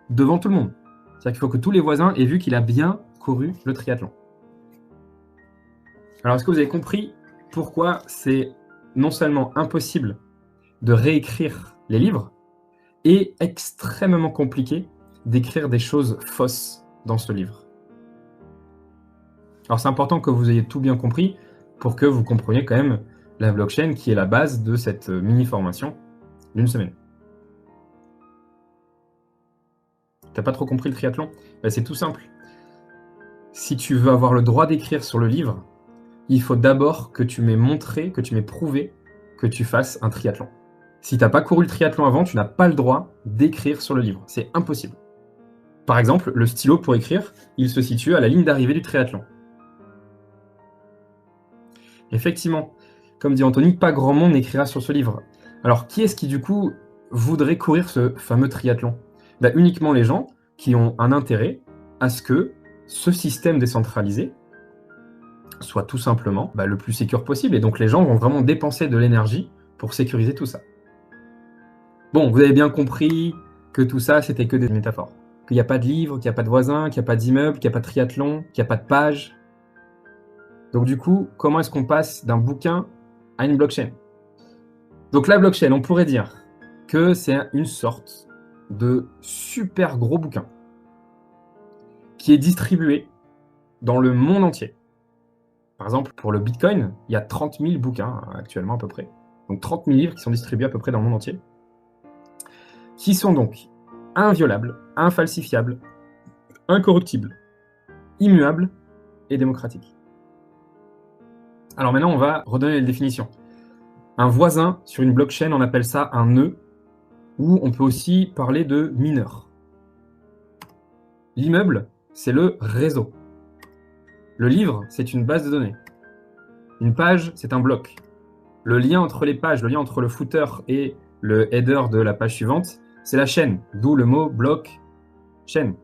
devant tout le monde. C'est-à-dire qu'il faut que tous les voisins aient vu qu'il a bien couru le triathlon. Alors, est-ce que vous avez compris pourquoi c'est non seulement impossible de réécrire les livres et extrêmement compliqué d'écrire des choses fausses dans ce livre? Alors, c'est important que vous ayez tout bien compris pour que vous compreniez quand même la blockchain qui est la base de cette mini-formation d'une semaine. T'as pas trop compris le triathlon? C'est tout simple. Si tu veux avoir le droit d'écrire sur le livre, il faut d'abord que tu m'aies montré, que tu m'aies prouvé que tu fasses un triathlon. Si tu n'as pas couru le triathlon avant, tu n'as pas le droit d'écrire sur le livre. C'est impossible. Par exemple, le stylo pour écrire, il se situe à la ligne d'arrivée du triathlon. Effectivement, comme dit Anthony, pas grand monde n'écrira sur ce livre. Alors, qui est-ce qui, du coup, voudrait courir ce fameux triathlon? Uniquement les gens qui ont un intérêt à ce que ce système décentralisé soit tout simplement le plus sécure possible. Et donc, les gens vont vraiment dépenser de l'énergie pour sécuriser tout ça. Bon, vous avez bien compris que tout ça, c'était que des métaphores. Qu'il n'y a pas de livre, qu'il n'y a pas de voisin, qu'il n'y a pas d'immeuble, qu'il n'y a pas de triathlon, qu'il n'y a pas de page. Donc du coup, comment est-ce qu'on passe d'un bouquin à une blockchain? Donc la blockchain, on pourrait dire que c'est une sorte de super gros bouquin qui est distribué dans le monde entier. Par exemple, pour le Bitcoin, il y a 30 000 bouquins actuellement à peu près. Donc 30 000 livres qui sont distribués à peu près dans le monde entier. Qui sont donc inviolables, infalsifiables, incorruptibles, immuables et démocratiques. Alors maintenant, on va redonner les définitions. Un voisin sur une blockchain, on appelle ça un nœud, ou on peut aussi parler de mineur. L'immeuble, c'est le réseau. Le livre, c'est une base de données. Une page, c'est un bloc. Le lien entre les pages, le lien entre le footer et le header de la page suivante, c'est la chaîne, d'où le mot bloc, chaîne.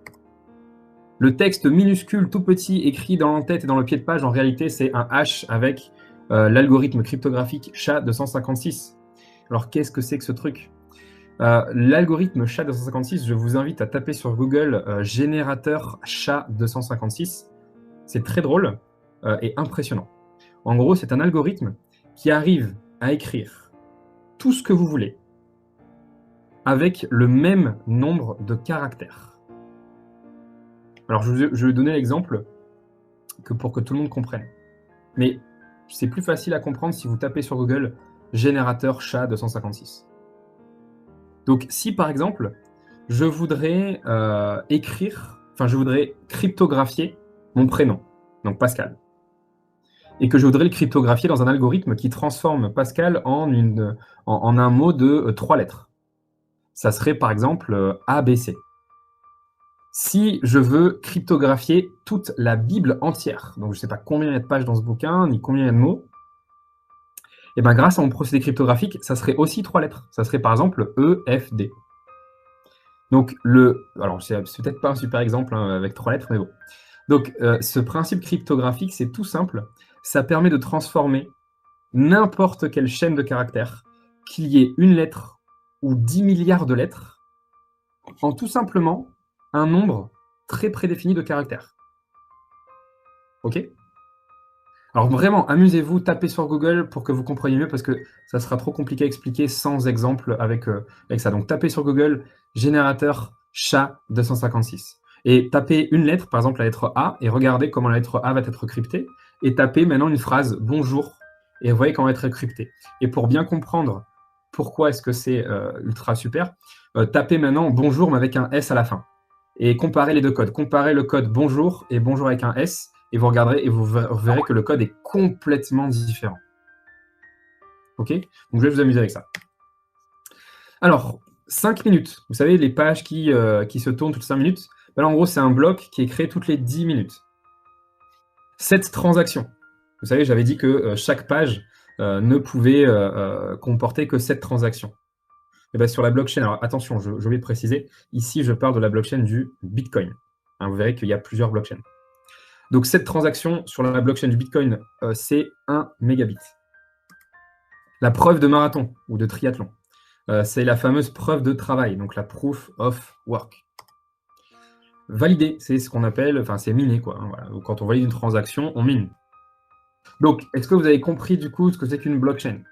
Le texte minuscule, tout petit, écrit dans l'entête et dans le pied de page, en réalité, c'est un hash avec l'algorithme cryptographique SHA-256. Alors, qu'est-ce que c'est que ce truc? L'algorithme SHA-256, je vous invite à taper sur Google générateur SHA-256. C'est très drôle et impressionnant. En gros, c'est un algorithme qui arrive à écrire tout ce que vous voulez avec le même nombre de caractères. Alors, je vais donner l'exemple pour que tout le monde comprenne. Mais c'est plus facile à comprendre si vous tapez sur Google générateur SHA-256. Donc, si par exemple, je voudrais je voudrais cryptographier mon prénom, donc Pascal, et que je voudrais le cryptographier dans un algorithme qui transforme Pascal en un mot de 3 lettres. Ça serait par exemple ABC. Si je veux cryptographier toute la Bible entière, donc je ne sais pas combien il y a de pages dans ce bouquin, ni combien il y a de mots, et bien grâce à mon procédé cryptographique, ça serait aussi 3 lettres. Ça serait par exemple EFD. Donc alors c'est peut-être pas un super exemple avec 3 lettres, mais bon. Donc ce principe cryptographique, c'est tout simple. Ça permet de transformer n'importe quelle chaîne de caractères, qu'il y ait une lettre ou 10 milliards de lettres, en tout simplement un nombre très prédéfini de caractères. OK? Alors vraiment, amusez-vous, tapez sur Google pour que vous compreniez mieux parce que ça sera trop compliqué à expliquer sans exemple avec ça. Donc tapez sur Google générateur SHA-256 et tapez une lettre, par exemple la lettre A, et regardez comment la lettre A va être cryptée. Et tapez maintenant une phrase bonjour et vous voyez comment elle va être cryptée. Et pour bien comprendre pourquoi est-ce que c'est ultra super, tapez maintenant bonjour mais avec un S à la fin. Et comparez les deux codes. Comparez le code bonjour et bonjour avec un S et vous regarderez et vous verrez que le code est complètement différent. OK? Donc je vais vous amuser avec ça. Alors, 5 minutes. Vous savez, les pages qui se tournent toutes 5 minutes. Ben là, en gros, c'est un bloc qui est créé toutes les 10 minutes. 7 transactions. Vous savez, j'avais dit que chaque page ne pouvait comporter que 7 transactions. Et ben, sur la blockchain, alors attention, j'ai oublié de préciser, ici, je parle de la blockchain du Bitcoin. Hein, vous verrez qu'il y a plusieurs blockchains. Donc, cette transaction sur la blockchain du Bitcoin, c'est 1 mégabit. La preuve de marathon ou de triathlon, c'est la fameuse preuve de travail, donc la proof of work. Valider, c'est ce qu'on appelle, enfin, c'est miner, quoi. Hein, voilà. Donc, quand on valide une transaction, on mine. Donc, est-ce que vous avez compris, du coup, ce que c'est qu'une blockchain?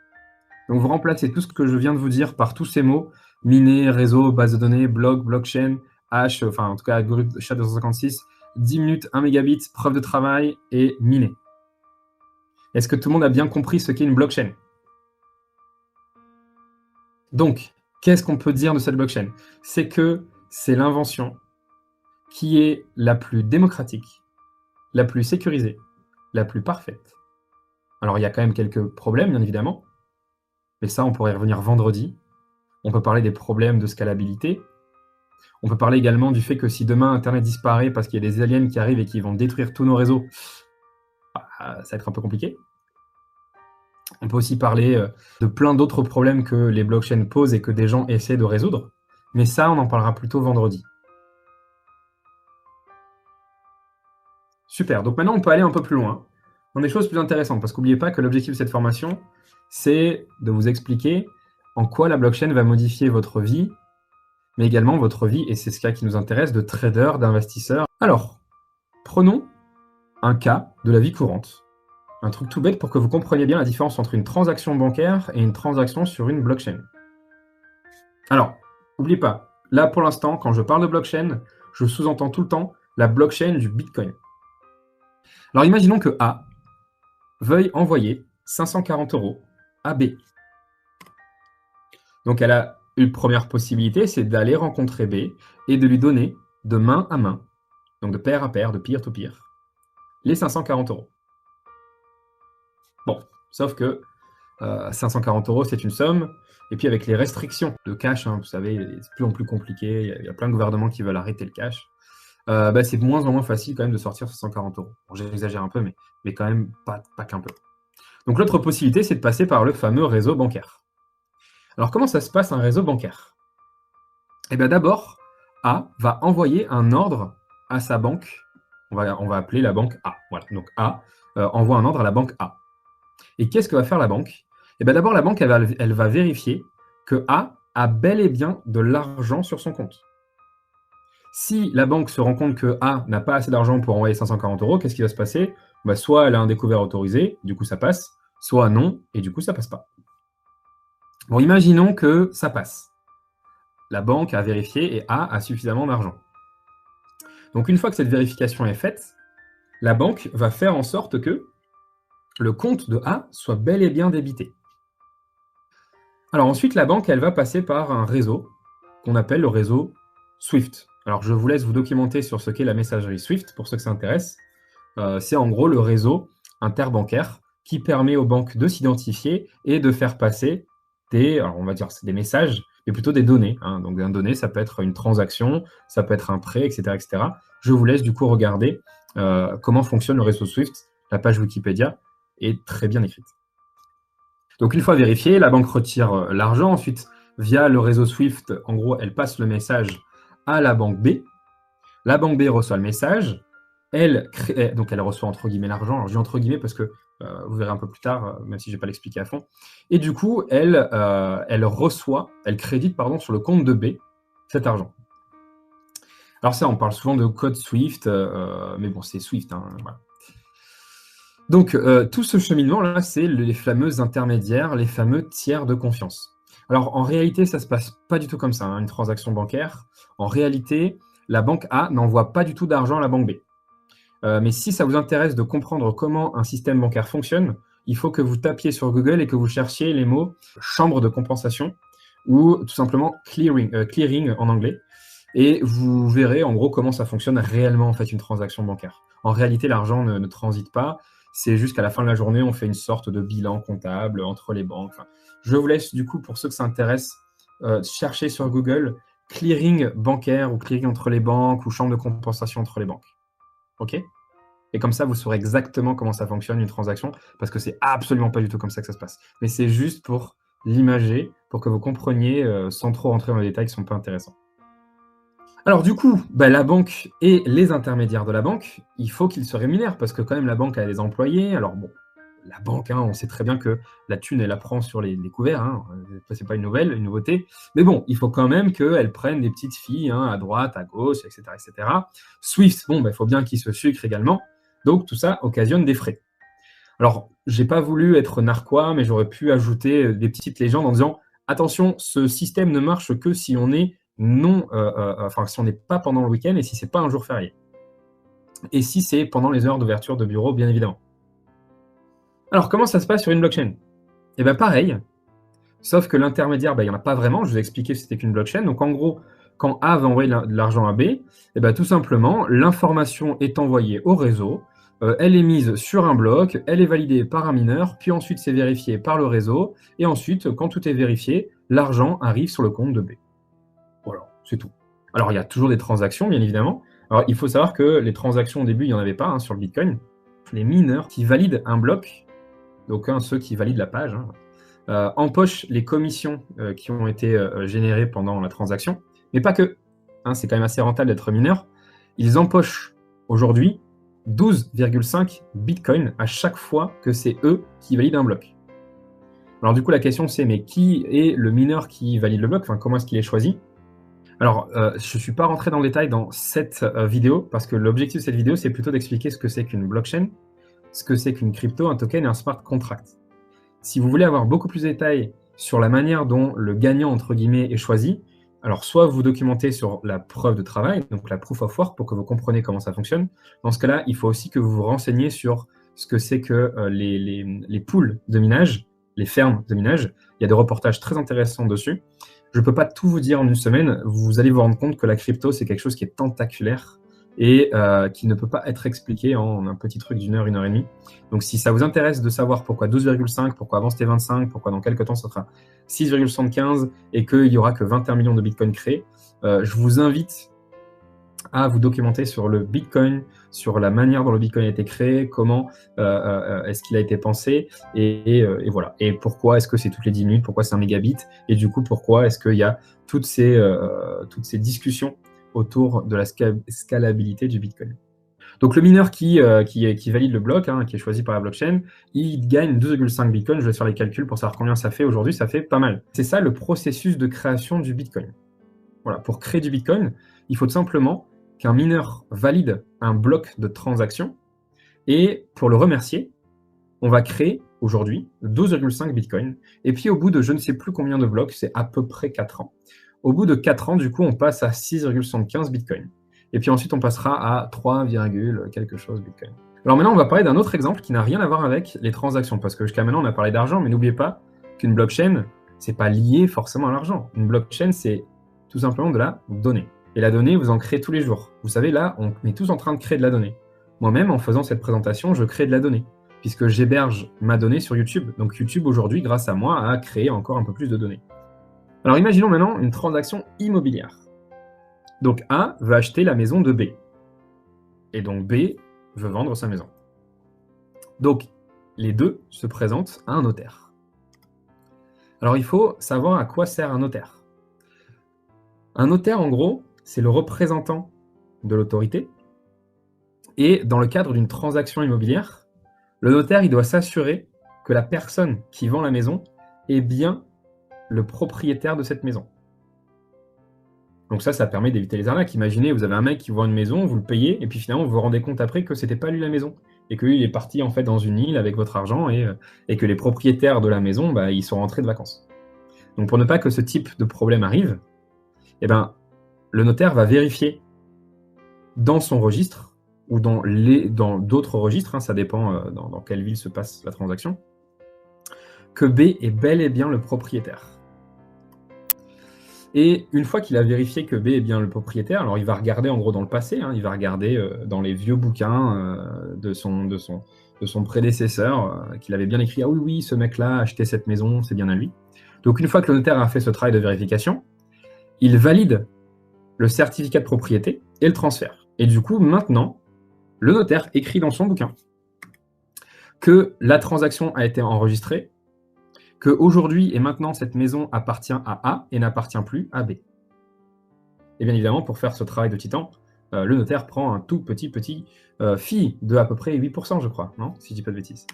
Donc, vous remplacez tout ce que je viens de vous dire par tous ces mots, miner, réseau, base de données, bloc, blockchain, hash, enfin, en tout cas, algorithme SHA-256, 10 minutes, 1 mégabit, preuve de travail et miner. Est-ce que tout le monde a bien compris ce qu'est une blockchain? Donc, qu'est-ce qu'on peut dire de cette blockchain? C'est que c'est l'invention qui est la plus démocratique, la plus sécurisée, la plus parfaite. Alors, il y a quand même quelques problèmes, bien évidemment, mais ça, on pourrait y revenir vendredi. On peut parler des problèmes de scalabilité. On peut parler également du fait que si demain Internet disparaît parce qu'il y a des aliens qui arrivent et qui vont détruire tous nos réseaux, ça va être un peu compliqué. On peut aussi parler de plein d'autres problèmes que les blockchains posent et que des gens essaient de résoudre. Mais ça, on en parlera plutôt vendredi. Super. Donc maintenant, on peut aller un peu plus loin, dans des choses plus intéressantes. Parce qu'oubliez pas que l'objectif de cette formation, c'est de vous expliquer en quoi la blockchain va modifier votre vie, mais également votre vie, et c'est ce cas qui nous intéresse, de trader, d'investisseur. Alors, prenons un cas de la vie courante. Un truc tout bête pour que vous compreniez bien la différence entre une transaction bancaire et une transaction sur une blockchain. Alors, n'oubliez pas, là pour l'instant, quand je parle de blockchain, je sous-entends tout le temps la blockchain du Bitcoin. Alors imaginons que A veuille envoyer 540 € à B. Donc elle a une première possibilité, c'est d'aller rencontrer B et de lui donner de main à main, donc de pair à pair, de peer-to-peer, les 540 €. Bon, sauf que 540 €, c'est une somme. Et puis avec les restrictions de cash, hein, vous savez, c'est de plus en plus compliqué. Il y a plein de gouvernements qui veulent arrêter le cash. C'est de moins en moins facile quand même de sortir 540 €. Bon, j'exagère un peu, mais quand même pas qu'un peu. Donc l'autre possibilité, c'est de passer par le fameux réseau bancaire. Alors comment ça se passe un réseau bancaire? Eh bien d'abord, A va envoyer un ordre à sa banque. On va appeler la banque A. Voilà. Donc A envoie un ordre à la banque A. Et qu'est-ce que va faire la banque? Eh bien d'abord, la banque, elle va vérifier que A bel et bien de l'argent sur son compte. Si la banque se rend compte que A n'a pas assez d'argent pour envoyer 540 €, qu'est-ce qui va se passer? Soit elle a un découvert autorisé, du coup ça passe, soit non, et du coup ça passe pas. Bon, imaginons que ça passe. La banque a vérifié et A suffisamment d'argent. Donc une fois que cette vérification est faite, la banque va faire en sorte que le compte de A soit bel et bien débité. Alors ensuite, la banque, elle va passer par un réseau qu'on appelle le réseau SWIFT. Alors je vous laisse vous documenter sur ce qu'est la messagerie SWIFT pour ceux que ça intéresse. C'est en gros le réseau interbancaire qui permet aux banques de s'identifier et de faire passer alors on va dire c'est des messages, mais plutôt des données. Hein. Donc un donné, ça peut être une transaction, ça peut être un prêt, etc., etc. Je vous laisse du coup regarder comment fonctionne le réseau SWIFT. La page Wikipédia est très bien écrite. Donc une fois vérifié, la banque retire l'argent. Ensuite, via le réseau SWIFT, en gros, elle passe le message à la banque B. La banque B reçoit le message. Donc elle reçoit entre guillemets l'argent. Alors je dis entre guillemets parce que vous verrez un peu plus tard, même si je ne vais pas l'expliquer à fond. Et du coup, elle crédite sur le compte de B cet argent. Alors ça, on parle souvent de code SWIFT, mais bon, c'est SWIFT. Hein, voilà. Donc, tout ce cheminement-là, c'est les fameux intermédiaires, les fameux tiers de confiance. Alors, en réalité, ça se passe pas du tout comme ça, hein, une transaction bancaire. En réalité, la banque A n'envoie pas du tout d'argent à la banque B. Mais si ça vous intéresse de comprendre comment un système bancaire fonctionne, il faut que vous tapiez sur Google et que vous cherchiez les mots chambre de compensation ou tout simplement clearing en anglais. Et vous verrez en gros comment ça fonctionne réellement en fait une transaction bancaire. En réalité, l'argent ne transite pas. C'est juste qu'à la fin de la journée, on fait une sorte de bilan comptable entre les banques. Enfin, je vous laisse du coup, pour ceux que ça intéresse, chercher sur Google clearing bancaire ou clearing entre les banques ou chambre de compensation entre les banques. OK? Et comme ça, vous saurez exactement comment ça fonctionne une transaction, parce que c'est absolument pas du tout comme ça que ça se passe. Mais c'est juste pour l'imager, pour que vous compreniez, sans trop rentrer dans les détails qui sont pas intéressants. Alors du coup, la banque et les intermédiaires de la banque, il faut qu'ils se rémunèrent, parce que quand même la banque a des employés. Alors bon, la banque, hein, on sait très bien que la thune, elle la prend sur les couverts, hein, c'est pas une nouveauté. Mais bon, il faut quand même qu'elle prenne des petites filles, hein, à droite, à gauche, etc., etc. Swift, bon, il faut bien qu'il se sucre également. Donc tout ça occasionne des frais. Alors, j'ai pas voulu être narquois, mais j'aurais pu ajouter des petites légendes en disant attention, ce système ne marche que si on est si on n'est pas pendant le week-end et si c'est pas un jour férié. Et si c'est pendant les heures d'ouverture de bureau, bien évidemment. Alors, comment ça se passe sur une blockchain? Eh bien, pareil, sauf que l'intermédiaire, il n'y en a pas vraiment. Je vous ai expliqué que c'était qu'une blockchain. Donc, en gros, quand A va envoyer de l'argent à B, tout simplement, l'information est envoyée au réseau, elle est mise sur un bloc, elle est validée par un mineur, puis ensuite c'est vérifié par le réseau, et ensuite, quand tout est vérifié, l'argent arrive sur le compte de B. Voilà, c'est tout. Alors, il y a toujours des transactions, bien évidemment. Alors, il faut savoir que les transactions au début, il n'y en avait pas, hein, sur le Bitcoin. Les mineurs qui valident un bloc, donc ceux qui valident la page, hein, empochent les commissions qui ont été générées pendant la transaction, mais pas que. Hein, c'est quand même assez rentable d'être mineur. Ils empochent aujourd'hui 12,5 bitcoins à chaque fois que c'est eux qui valident un bloc. Alors du coup, la question c'est, mais qui est le mineur qui valide le bloc? Enfin, comment est-ce qu'il est choisi? Alors, je ne suis pas rentré dans le détail dans cette vidéo, parce que l'objectif de cette vidéo, c'est plutôt d'expliquer ce que c'est qu'une blockchain, ce que c'est qu'une crypto, un token et un smart contract. Si vous voulez avoir beaucoup plus de détails sur la manière dont le gagnant, entre guillemets, est choisi, alors soit vous documentez sur la preuve de travail, donc la proof of work, pour que vous compreniez comment ça fonctionne. Dans ce cas-là, il faut aussi que vous vous renseigniez sur ce que c'est que les pools de minage, les fermes de minage. Il y a des reportages très intéressants dessus. Je ne peux pas tout vous dire en une semaine. Vous allez vous rendre compte que la crypto, c'est quelque chose qui est tentaculaire et qui ne peut pas être expliqué en un petit truc d'une heure, une heure et demie. Donc si ça vous intéresse de savoir pourquoi 12,5, pourquoi avant c'était 25, pourquoi dans quelques temps ça sera 6,75 et qu'il n'y aura que 21 millions de bitcoins créés, je vous invite à vous documenter sur le Bitcoin, sur la manière dont le Bitcoin a été créé, comment est-ce qu'il a été pensé, et voilà. Et pourquoi est-ce que c'est toutes les 10 minutes, pourquoi c'est un mégabit, et du coup, pourquoi est-ce qu'il y a toutes ces discussions autour de la scalabilité du Bitcoin. Donc le mineur qui valide le bloc, hein, qui est choisi par la blockchain, il gagne 2,5 Bitcoin. Je vais faire les calculs pour savoir combien ça fait. Aujourd'hui, ça fait pas mal. C'est ça le processus de création du Bitcoin. Voilà, pour créer du Bitcoin, il faut tout simplement qu'un mineur valide un bloc de transaction. Et pour le remercier, on va créer aujourd'hui 12,5 Bitcoin. Et puis au bout de je ne sais plus combien de blocs, c'est à peu près 4 ans. Au bout de 4 ans, du coup, on passe à 6,75 Bitcoin. Et puis ensuite, on passera à 3, quelque chose Bitcoin. Alors maintenant, on va parler d'un autre exemple qui n'a rien à voir avec les transactions. Parce que jusqu'à maintenant, on a parlé d'argent, mais n'oubliez pas qu'une blockchain, c'est pas lié forcément à l'argent. Une blockchain, c'est tout simplement de la donnée. Et la donnée, vous en créez tous les jours. Vous savez, là, on est tous en train de créer de la donnée. Moi-même, en faisant cette présentation, je crée de la donnée, puisque j'héberge ma donnée sur YouTube. Donc YouTube, aujourd'hui, grâce à moi, a créé encore un peu plus de données. Alors imaginons maintenant une transaction immobilière. Donc A veut acheter la maison de B. Et donc B veut vendre sa maison. Donc les deux se présentent à un notaire. Alors il faut savoir à quoi sert un notaire. Un notaire, en gros, c'est le représentant de l'autorité. Et dans le cadre d'une transaction immobilière, le notaire, il doit s'assurer que la personne qui vend la maison est bien le propriétaire de cette maison. Donc ça permet d'éviter les arnaques. Imaginez, vous avez un mec qui vend une maison, vous le payez, et puis finalement, vous vous rendez compte après que ce n'était pas lui la maison. et qu'il est parti en fait dans une île avec votre argent et que les propriétaires de la maison, bah, ils sont rentrés de vacances. Donc pour ne pas que ce type de problème arrive, eh ben, le notaire va vérifier dans son registre ou dans d'autres registres, hein, ça dépend dans quelle ville se passe la transaction, que B est bel et bien le propriétaire. Et une fois qu'il a vérifié que B est bien le propriétaire, alors il va regarder en gros dans le passé, hein, il va regarder dans les vieux bouquins de son prédécesseur, qu'il avait bien écrit « Ah oui, oui, ce mec-là a acheté cette maison, c'est bien à lui ». Donc une fois que le notaire a fait ce travail de vérification, il valide le certificat de propriété et le transfert. Et du coup, maintenant, le notaire écrit dans son bouquin que la transaction a été enregistrée, qu'aujourd'hui et maintenant, cette maison appartient à A et n'appartient plus à B. Et bien évidemment, pour faire ce travail de titan, le notaire prend un tout petit fee de à peu près 8%, je crois, non? Si je dis pas de bêtises.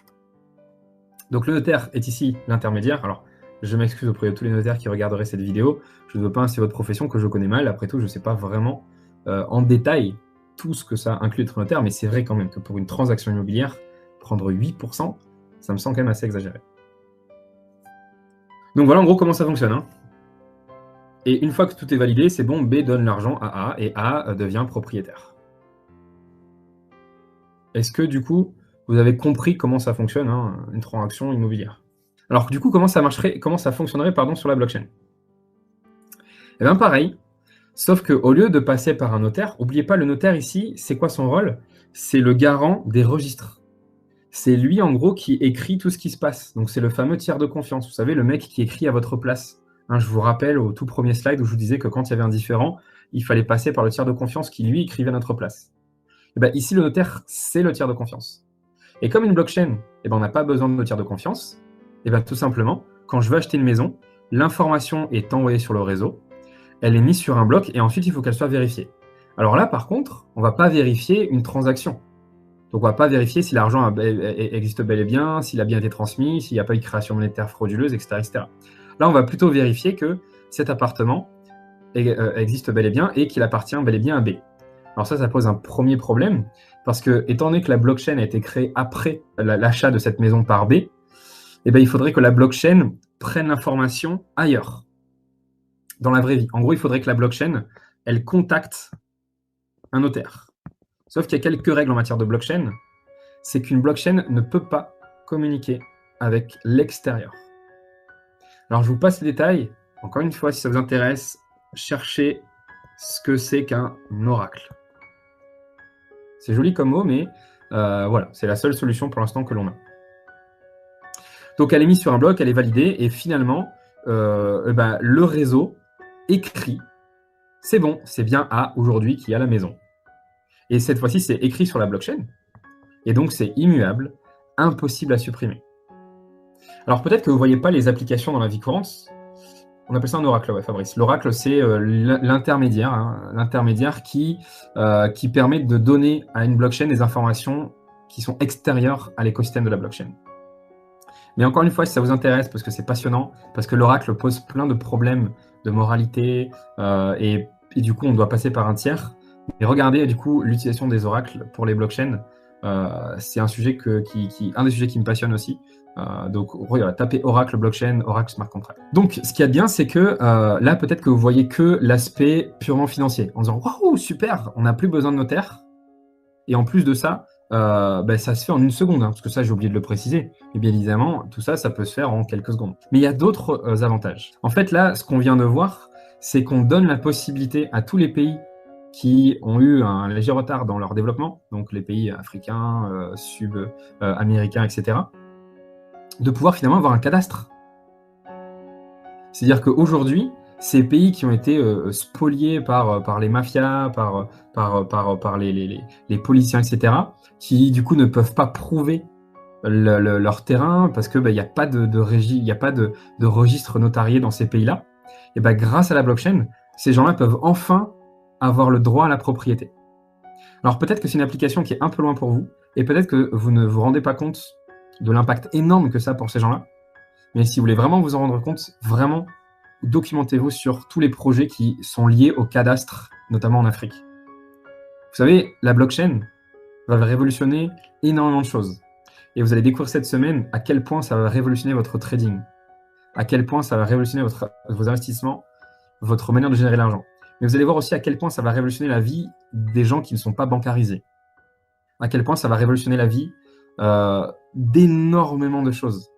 Donc le notaire est ici l'intermédiaire. Alors, je m'excuse auprès de tous les notaires qui regarderaient cette vidéo. Je ne veux pas inciter votre profession que je connais mal. Après tout, je ne sais pas vraiment en détail tout ce que ça inclut être notaire, mais c'est vrai quand même que pour une transaction immobilière, prendre 8%, ça me semble quand même assez exagéré. Donc voilà en gros comment ça fonctionne. Hein. Et une fois que tout est validé, c'est bon, B donne l'argent à A et A devient propriétaire. Est-ce que du coup, vous avez compris comment ça fonctionne, hein, une transaction immobilière? Alors du coup, comment ça fonctionnerait sur la blockchain? Eh bien pareil, sauf qu'au lieu de passer par un notaire, n'oubliez pas le notaire ici, c'est quoi son rôle? C'est le garant des registres. C'est lui, en gros, qui écrit tout ce qui se passe. Donc, c'est le fameux tiers de confiance. Vous savez, le mec qui écrit à votre place. Hein, je vous rappelle au tout premier slide où je vous disais que quand il y avait un différend, il fallait passer par le tiers de confiance qui, lui, écrivait à notre place. Et ben, ici, le notaire, c'est le tiers de confiance. Et comme une blockchain, on n'a pas besoin de tiers de confiance, et ben, tout simplement, quand je veux acheter une maison, l'information est envoyée sur le réseau, elle est mise sur un bloc et ensuite, il faut qu'elle soit vérifiée. Alors là, par contre, on ne va pas vérifier une transaction. Donc, on ne va pas vérifier si l'argent existe bel et bien, s'il a bien été transmis, s'il n'y a pas eu de création monétaire frauduleuse, etc., etc. Là, on va plutôt vérifier que cet appartement existe bel et bien et qu'il appartient bel et bien à B. Alors ça pose un premier problème, parce que, étant donné que la blockchain a été créée après l'achat de cette maison par B, il faudrait que la blockchain prenne l'information ailleurs, dans la vraie vie. En gros, il faudrait que la blockchain, elle contacte un notaire. Sauf qu'il y a quelques règles en matière de blockchain, c'est qu'une blockchain ne peut pas communiquer avec l'extérieur. Alors, je vous passe les détails. Encore une fois, si ça vous intéresse, cherchez ce que c'est qu'un oracle. C'est joli comme mot, mais voilà, c'est la seule solution pour l'instant que l'on a. Donc, elle est mise sur un bloc, elle est validée, et finalement, le réseau écrit, c'est bon, c'est bien A aujourd'hui qui a la maison. Et cette fois-ci, c'est écrit sur la blockchain. Et donc, c'est immuable, impossible à supprimer. Alors, peut-être que vous ne voyez pas les applications dans la vie courante. On appelle ça un oracle, ouais, Fabrice. L'oracle, c'est l'intermédiaire, hein, l'intermédiaire qui permet de donner à une blockchain des informations qui sont extérieures à l'écosystème de la blockchain. Mais encore une fois, si ça vous intéresse, parce que c'est passionnant, parce que l'oracle pose plein de problèmes de moralité, et du coup, on doit passer par un tiers. Et regardez du coup l'utilisation des oracles pour les blockchains. C'est un sujet un des sujets qui me passionne aussi. Donc regardez, tapez Oracle blockchain, Oracle smart contract. Donc ce qu'il y a de bien, c'est que là peut-être que vous voyez que l'aspect purement financier, en disant waouh super, on n'a plus besoin de notaire. Et en plus de ça, ça se fait en une seconde, hein, parce que ça j'ai oublié de le préciser. Mais bien évidemment, tout ça, ça peut se faire en quelques secondes. Mais il y a d'autres avantages. En fait là, ce qu'on vient de voir, c'est qu'on donne la possibilité à tous les pays qui ont eu un léger retard dans leur développement, donc les pays africains, sud-américains, etc., de pouvoir finalement avoir un cadastre. C'est-à-dire qu'aujourd'hui, ces pays qui ont été spoliés par les mafias, par les policiers, etc., qui du coup ne peuvent pas prouver leur terrain parce qu'il n'y a pas de registre notarié dans ces pays-là, et grâce à la blockchain, ces gens-là peuvent enfin avoir le droit à la propriété. Alors peut-être que c'est une application qui est un peu loin pour vous, et peut-être que vous ne vous rendez pas compte de l'impact énorme que ça a pour ces gens-là, mais si vous voulez vraiment vous en rendre compte, vraiment, documentez-vous sur tous les projets qui sont liés au cadastre, notamment en Afrique. Vous savez, la blockchain, va révolutionner énormément de choses. Et vous allez découvrir cette semaine à quel point ça va révolutionner votre trading, à quel point ça va révolutionner vos investissements, votre manière de générer l'argent. Mais vous allez voir aussi à quel point ça va révolutionner la vie des gens qui ne sont pas bancarisés, à quel point ça va révolutionner la vie d'énormément de choses.